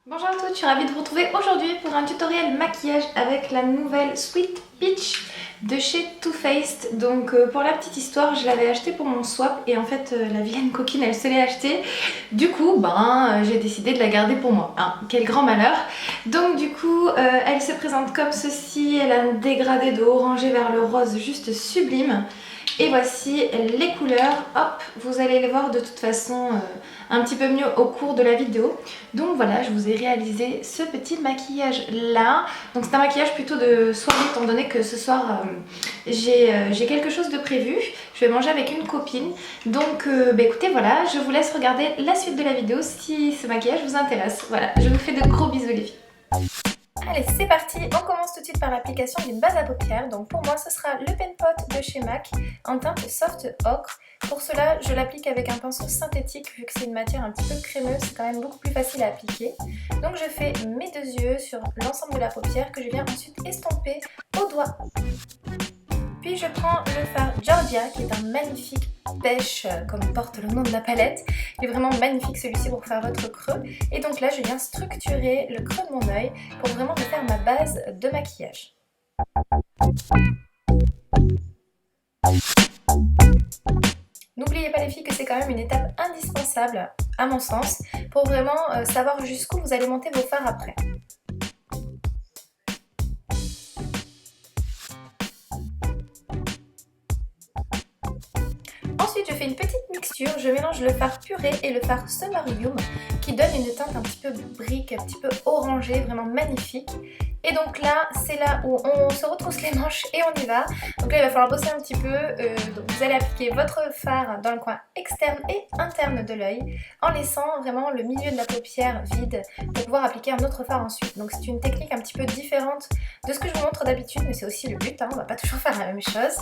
Bonjour à tous, je suis ravie de vous retrouver aujourd'hui pour un tutoriel maquillage avec la nouvelle Sweet Peach de chez Too Faced. Donc pour la petite histoire, je l'avais acheté pour mon swap et en fait la vilaine coquine elle se l'est achetée. Du coup j'ai décidé de la garder pour moi. Hein, quel grand malheur. Donc du coup elle se présente comme ceci, elle a un dégradé de orangé vers le rose juste sublime. Et voici les couleurs, hop, vous allez les voir de toute façon un petit peu mieux au cours de la vidéo. Donc voilà, je vous ai réalisé ce petit maquillage là. Donc c'est un maquillage plutôt de soirée étant donné que ce soir j'ai quelque chose de prévu. Je vais manger avec une copine. Donc écoutez voilà, je vous laisse regarder la suite de la vidéo si ce maquillage vous intéresse. Voilà, je vous fais de gros bisous les filles. Allez, c'est parti, on commence tout de suite par l'application d'une base à paupières. Donc pour moi, ce sera le Pen Pot de chez MAC en teinte Soft Ocre. Pour cela, je l'applique avec un pinceau synthétique vu que c'est une matière un petit peu crémeuse, c'est quand même beaucoup plus facile à appliquer. Donc je fais mes deux yeux sur l'ensemble de la paupière que je viens ensuite estomper au doigt. Puis je prends le fard Georgia qui est un magnifique pêche comme porte le nom de la palette. Il est vraiment magnifique celui-ci pour faire votre creux. Et donc là je viens structurer le creux de mon œil pour vraiment me faire ma base de maquillage. N'oubliez pas les filles que c'est quand même une étape indispensable à mon sens pour vraiment savoir jusqu'où vous allez monter vos fards après. Ensuite, je fais une petite mixture, je mélange le fard purée et le fard Sumerium qui donne une teinte un petit peu brique, un petit peu orangée, vraiment magnifique. Et donc là, c'est là où on se retrousse les manches et on y va. Donc là, il va falloir bosser un petit peu. Donc vous allez appliquer votre fard dans le coin externe et interne de l'œil en laissant vraiment le milieu de la paupière vide pour pouvoir appliquer un autre fard ensuite. Donc c'est une technique un petit peu différente de ce que je vous montre d'habitude, mais c'est aussi le but, hein, on va pas toujours faire la même chose.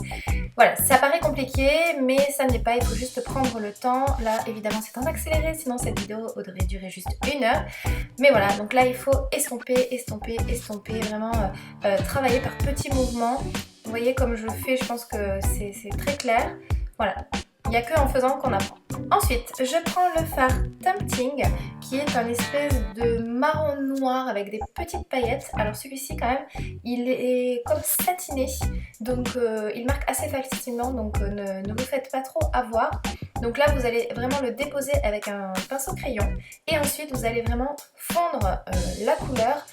Voilà, ça paraît compliqué, mais ça n'est pas, il faut juste prendre le temps. Là, évidemment, c'est en accéléré, sinon cette vidéo aurait duré juste 1 heure. Mais voilà, donc là, il faut estomper, estomper, estomper, vraiment travailler par petits mouvements. Vous voyez comme je le fais, je pense que c'est très clair. Voilà, il n'y a que en faisant qu'on apprend. Ensuite, je prends le fard Tempting qui est un espèce de marron noir avec des petites paillettes. Alors celui-ci quand même, il est comme satiné, donc il marque assez facilement, donc ne vous faites pas trop avoir. Donc là, vous allez vraiment le déposer avec un pinceau crayon et ensuite vous allez vraiment fondre la couleur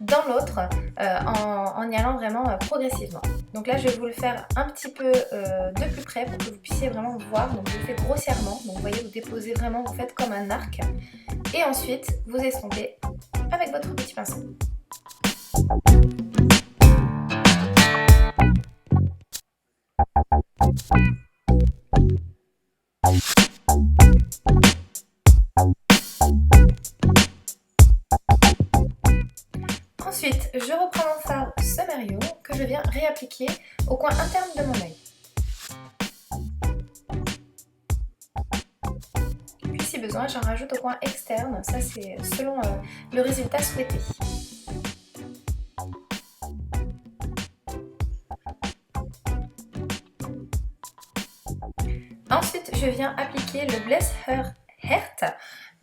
dans l'autre en y allant vraiment progressivement. Donc là je vais vous le faire un petit peu de plus près pour que vous puissiez vraiment voir. Donc je le fais grossièrement, donc vous voyez vous déposez vraiment, vous faites comme un arc et ensuite vous estompez avec votre petit pinceau. Ensuite, je reprends mon fard Sumerium que je viens réappliquer au coin interne de mon œil. Puis si besoin, j'en rajoute au coin externe, ça c'est selon le résultat souhaité. Ensuite, je viens appliquer le Bless Her Heart.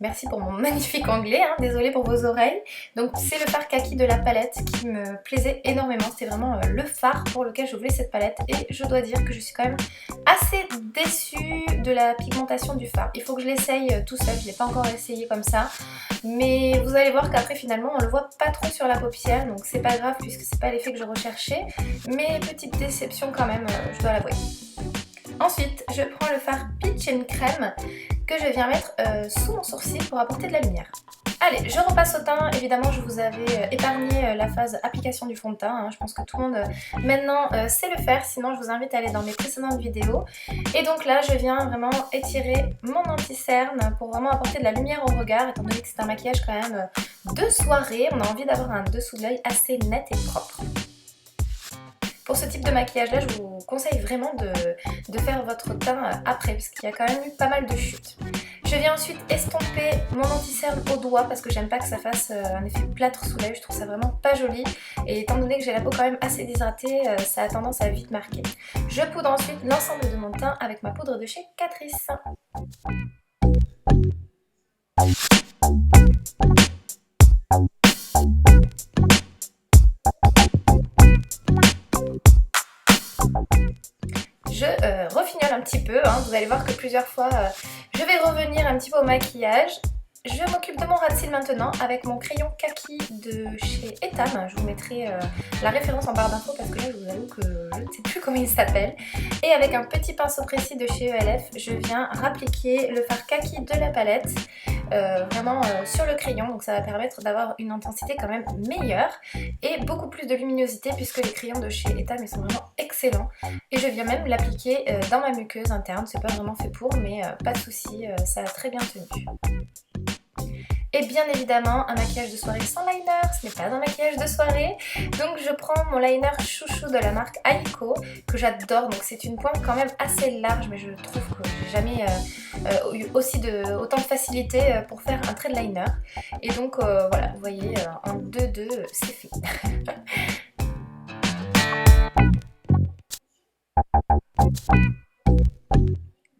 Merci pour mon magnifique anglais, hein, désolée pour vos oreilles. Donc c'est le fard kaki de la palette qui me plaisait énormément. C'était vraiment le fard pour lequel je voulais cette palette. Et je dois dire que je suis quand même assez déçue de la pigmentation du fard. Il faut que je l'essaye tout seul, je ne l'ai pas encore essayé comme ça. Mais vous allez voir qu'après finalement on le voit pas trop sur la paupière. Donc c'est pas grave puisque c'est pas l'effet que je recherchais. Mais petite déception quand même, je dois l'avouer. Ensuite, je prends le fard Peach and Crème que je viens mettre sous mon sourcil pour apporter de la lumière. Allez, je repasse au teint. Évidemment, je vous avais épargné la phase application du fond de teint. Hein. Je pense que tout le monde maintenant sait le faire. Sinon, je vous invite à aller dans mes précédentes vidéos. Et donc là, je viens vraiment étirer mon anti-cerne pour vraiment apporter de la lumière au regard. Étant donné que c'est un maquillage quand même de soirée, on a envie d'avoir un dessous de l'œil assez net et propre. Pour ce type de maquillage là, je vous conseille vraiment de faire votre teint après parce qu'il y a quand même eu pas mal de chutes. Je viens ensuite estomper mon anti-cerne au doigt parce que j'aime pas que ça fasse un effet plâtre sous l'œil, je trouve ça vraiment pas joli. Et étant donné que j'ai la peau quand même assez déshydratée, ça a tendance à vite marquer. Je poudre ensuite l'ensemble de mon teint avec ma poudre de chez Catrice. s'étale un petit peu, hein. Vous allez voir que plusieurs fois je vais revenir un petit peu au maquillage. Je m'occupe de mon ras de cils maintenant avec mon crayon kaki de chez Etam. Je vous mettrai la référence en barre d'infos parce que là je vous avoue que je ne sais plus comment il s'appelle. Et avec un petit pinceau précis de chez ELF, je viens rappliquer le fard kaki de la palette vraiment sur le crayon. Donc ça va permettre d'avoir une intensité quand même meilleure et beaucoup plus de luminosité puisque les crayons de chez Etam ils sont vraiment excellents. Et je viens même l'appliquer dans ma muqueuse interne. C'est pas vraiment fait pour mais pas de souci, ça a très bien tenu. Et bien évidemment un maquillage de soirée sans liner, ce n'est pas un maquillage de soirée. Donc je prends mon liner chouchou de la marque Aiko que j'adore. Donc c'est une pointe quand même assez large mais je trouve que j'ai jamais eu autant de facilité pour faire un trait de liner. Et donc voilà, vous voyez en 2-2 c'est fait.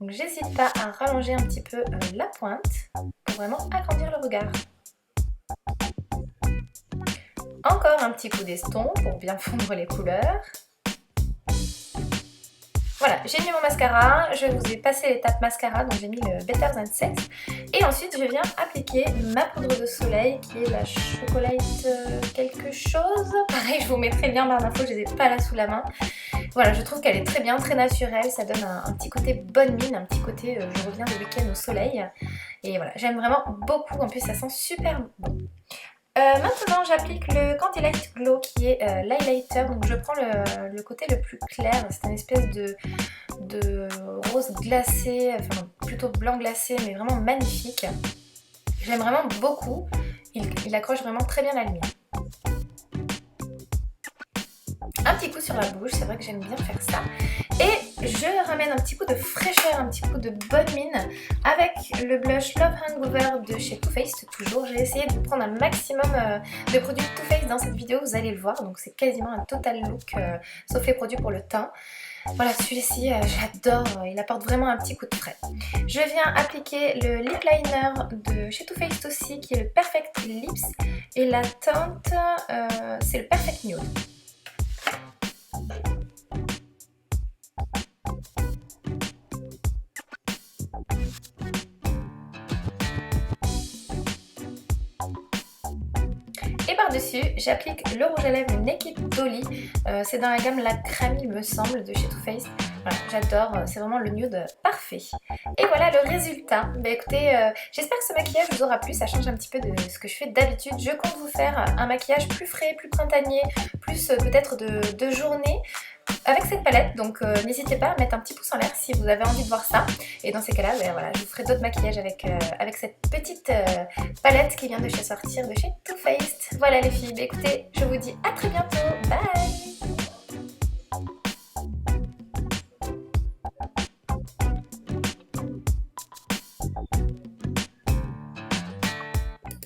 Donc j'hésite pas à rallonger un petit peu la pointe pour vraiment agrandir le regard. Encore un petit coup d'estompe pour bien fondre les couleurs. Voilà, j'ai mis mon mascara, je vous ai passé l'étape mascara, donc j'ai mis le Better Than Sex. Et ensuite je viens appliquer ma poudre de soleil qui est la Chocolate quelque chose. Pareil, je vous mettrai bien barre d'infos, je les ai pas là sous la main. Voilà, je trouve qu'elle est très bien, très naturelle, ça donne un petit côté bonne mine, un petit côté je reviens le week-end au soleil. Et voilà, j'aime vraiment beaucoup, en plus ça sent super bon. Maintenant j'applique le Candlelight Glow qui est l'highlighter, donc je prends le côté le plus clair, c'est une espèce de rose glacé, enfin plutôt blanc glacé mais vraiment magnifique. J'aime vraiment beaucoup, il accroche vraiment très bien la lumière. Un petit coup sur la bouche, c'est vrai que j'aime bien faire ça. Et je ramène un petit coup de fraîcheur, un petit coup de bonne mine avec le blush Love Hangover de chez Too Faced toujours. J'ai essayé de prendre un maximum de produits Too Faced dans cette vidéo, vous allez le voir. Donc c'est quasiment un total look, sauf les produits pour le teint. Voilà, celui-ci j'adore, il apporte vraiment un petit coup de frais. Je viens appliquer le lip liner de chez Too Faced aussi qui est le Perfect Lips. Et la teinte, c'est le Perfect Nude. Et par-dessus, j'applique le rouge à lèvres Naked Dolly. C'est dans la gamme La Crème, il me semble, de chez Too Faced. Voilà, j'adore, c'est vraiment le nude parfait. Et voilà le résultat. Bah écoutez, j'espère que ce maquillage vous aura plu, ça change un petit peu de ce que je fais d'habitude. Je compte vous faire un maquillage plus frais, plus printanier, plus peut-être de journée avec cette palette, donc n'hésitez pas à mettre un petit pouce en l'air si vous avez envie de voir ça. Et dans ces cas-là, ben, voilà, je vous ferai d'autres maquillages avec cette petite palette qui vient de chez sortir de chez Too Faced. Voilà les filles, bah, écoutez, je vous dis à très bientôt, bye.